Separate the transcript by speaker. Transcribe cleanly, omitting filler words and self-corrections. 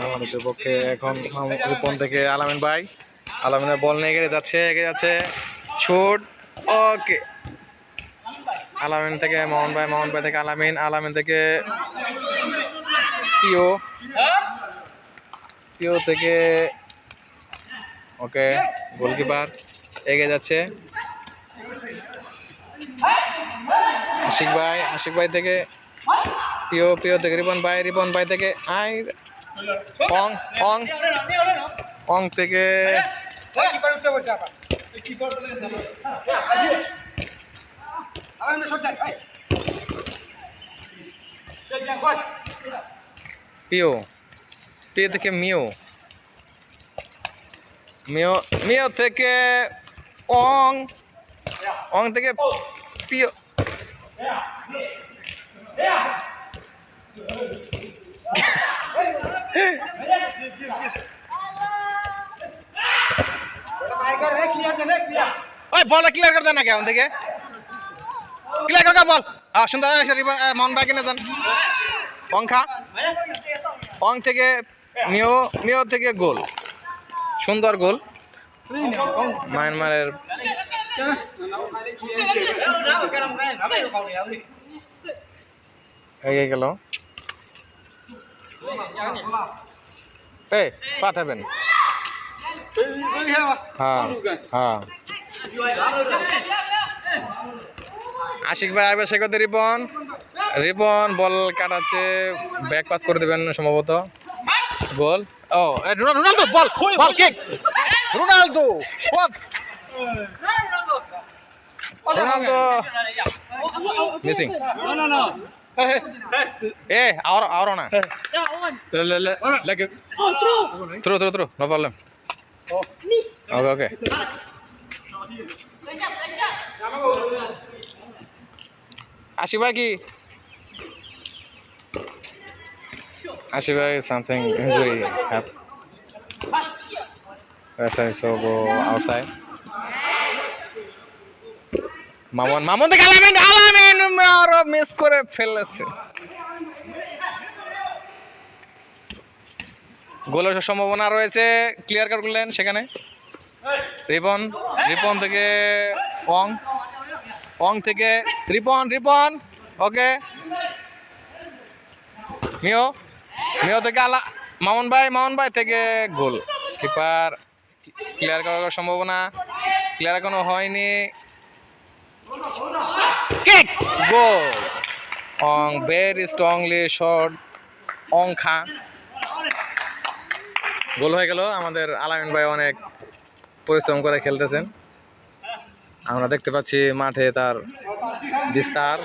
Speaker 1: বাংলাদেশের পক্ষে এখন রিপন থেকে আলামিন ভাই, আলামিনের বল নিয়ে এগিয়ে যাচ্ছে শুট। ওকে, আলামিন থেকে মোহন ভাই থেকে আলামিন থেকে পিও থেকে ওকে, গোলকিপার এগিয়ে যাচ্ছে আশিক ভাই থেকে পিও থেকে রিপন ভাই থেকে অং থেকে পিও থেকে মিও থেকে অং থেকে পিও। বল ক্লিয়ার कर देना क्या उन থেকে ক্লিয়ার कर বল সুন্দর মোহন ভাই কিনে যান অং থেকে মিও থেকে গোল, সুন্দর গোল মায়ানমারের। এগিয়ে গেল পাঠাবেন। হ্যাঁ আশিক ভাই আবে সে করতে রিপন বল কাটাচ্ছে, ব্যাক পাস করে দেবেন সম্ভবত। গোল। ও রোনালদো বল কিক, রোনালদো মিসিং। और ना through no problem. Okay Ashif भाई something injury happened, so go outside. Mamun থেকে আলামিন আরো মিস করে ফেলেছে। গোলের সম্ভাবনা রয়েছে, ক্লিয়ার করলেন সেখানে রিপন থেকে অং থেকে রিপন ওকে, মিও থেকে মামুন ভাই থেকে গোল। কিপার ক্লিয়ার করার সম্ভাবনা, ক্লিয়ার এখনো হয়নি। কিক, গোল। অং ভেরি স্ট্রংলি শট, অংখা গোল হয়ে গেল। আমাদের আলামিন ভাই অনেক পরিশ্রম করে খেলতেছেন, আমরা দেখতে পাচ্ছি মাঠে তার বিস্তার।